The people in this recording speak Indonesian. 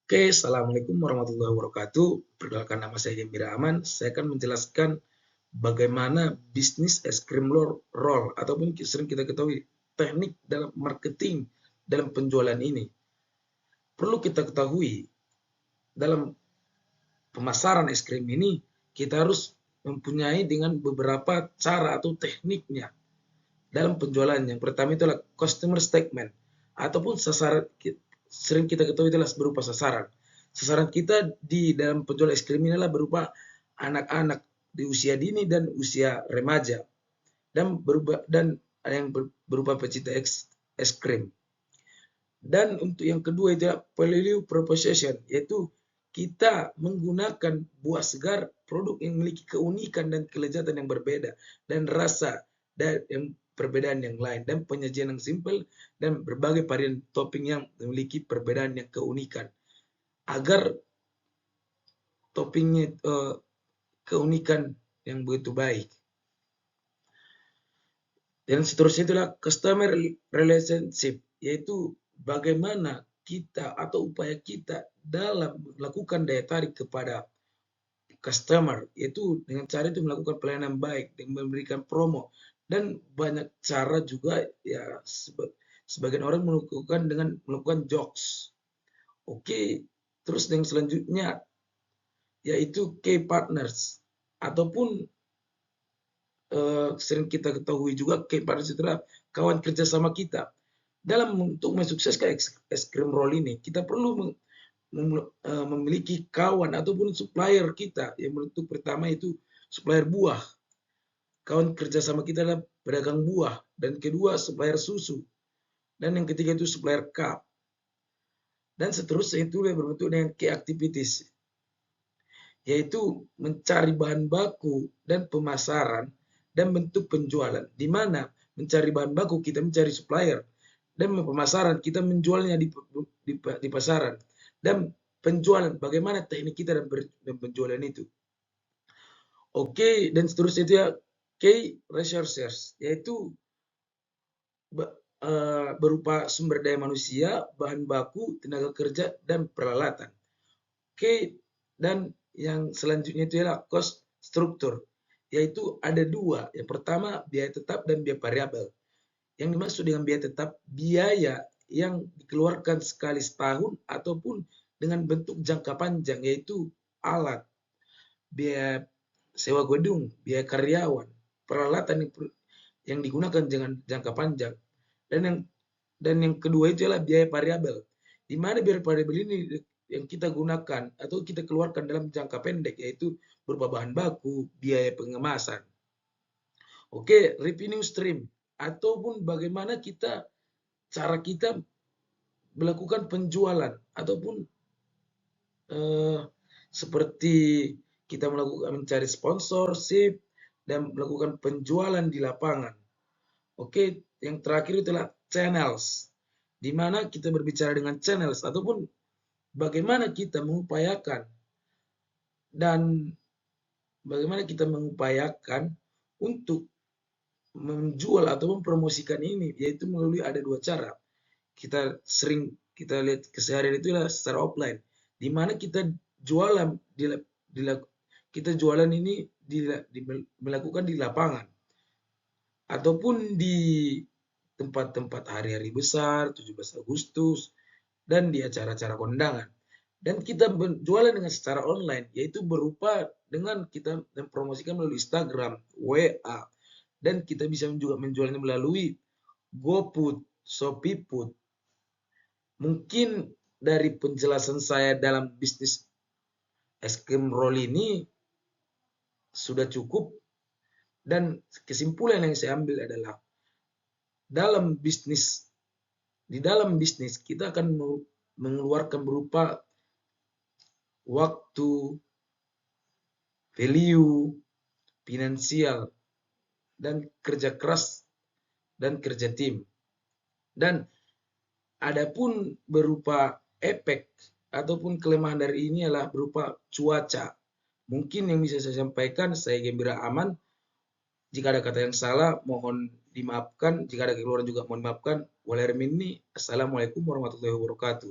Oke, Assalamualaikum warahmatullahi wabarakatuh. Perkenalkan, nama saya Gembira Aman. Saya akan menjelaskan bagaimana bisnis es krim roll ataupun sering kita ketahui teknik dalam marketing dalam penjualan ini. Perlu kita ketahui dalam pemasaran es krim ini kita harus mempunyai dengan beberapa cara atau tekniknya dalam penjualan. Yang pertama itulah customer segment ataupun sasaran, sering kita ketahui adalah berupa sasaran. Sasaran kita di dalam penjual es krim ini adalah berupa anak-anak di usia dini dan usia remaja, dan ada yang berupa pecinta es krim. Dan untuk yang kedua itu value proposition, yaitu kita menggunakan buah segar, produk yang memiliki keunikan dan kelezatan yang berbeda dan rasa dan yang perbedaan yang lain, dan penyajian yang simpel dan berbagai varian topping yang memiliki perbedaan yang keunikan agar toppingnya keunikan yang begitu baik. Dan seterusnya itulah customer relationship, yaitu bagaimana kita atau upaya kita dalam melakukan daya tarik kepada customer, yaitu dengan cara itu melakukan pelayanan baik dan memberikan promo, dan banyak cara juga ya, sebagian orang melakukan dengan melakukan jokes. Oke, terus yang selanjutnya yaitu key partners ataupun sering kita ketahui juga key partners itu adalah kawan kerjasama kita. Dalam untuk mensukseskan es krim roll ini, kita perlu memiliki kawan ataupun supplier kita. Yang bentuk pertama itu supplier buah. Kawan kerjasama kita adalah pedagang buah. Dan kedua supplier susu. Dan yang ketiga itu supplier cup. Dan seterusnya itu berbentuk dengan key activities, yaitu mencari bahan baku dan pemasaran dan bentuk penjualan. Di mana mencari bahan baku kita mencari supplier, dan pemasaran kita menjualnya di pasaran, dan penjualan bagaimana teknik kita dan penjualan itu. Oke, dan seterusnya itu ya key resources, yaitu berupa sumber daya manusia, bahan baku, tenaga kerja, dan peralatan. Oke, dan yang selanjutnya itu adalah cost structure, yaitu ada dua. Yang pertama biaya tetap dan biaya variabel. Yang dimaksud dengan biaya tetap, biaya yang dikeluarkan sekali setahun ataupun dengan bentuk jangka panjang, yaitu alat, biaya sewa gedung, biaya karyawan, peralatan yang digunakan dengan jangka panjang. Dan yang kedua itu adalah biaya variabel, di mana biaya variabel ini yang kita gunakan atau kita keluarkan dalam jangka pendek, yaitu berupa bahan baku, biaya pengemasan. Oke, revenue stream ataupun bagaimana cara kita melakukan penjualan ataupun seperti kita mencari sponsorship dan melakukan penjualan di lapangan. Oke, yang terakhir itulah channels, di mana kita berbicara dengan channels ataupun bagaimana kita mengupayakan untuk menjual atau mempromosikan ini, yaitu melalui ada dua cara. Kita lihat keseharian itu adalah secara offline, di mana kita jualan ini melakukan di lapangan ataupun di tempat-tempat hari-hari besar, 17 Agustus, dan di acara-acara kondangan. Dan kita berjualan dengan secara online, yaitu berupa dengan kita mempromosikan melalui Instagram, WA, dan kita bisa juga menjualnya melalui GoFood, ShopeeFood. Mungkin dari penjelasan saya dalam bisnis es krim roll ini sudah cukup, dan kesimpulan yang saya ambil adalah di dalam bisnis kita akan mengeluarkan berupa waktu, value, finansial, dan kerja keras dan kerja tim. Dan adapun berupa efek ataupun kelemahan dari ini adalah berupa cuaca. Mungkin yang bisa saya sampaikan, saya Gembira Aman. Jika ada kata yang salah, mohon dimaafkan. Jika ada keluaran juga mohon dimaafkan. Assalamualaikum warahmatullahi wabarakatuh.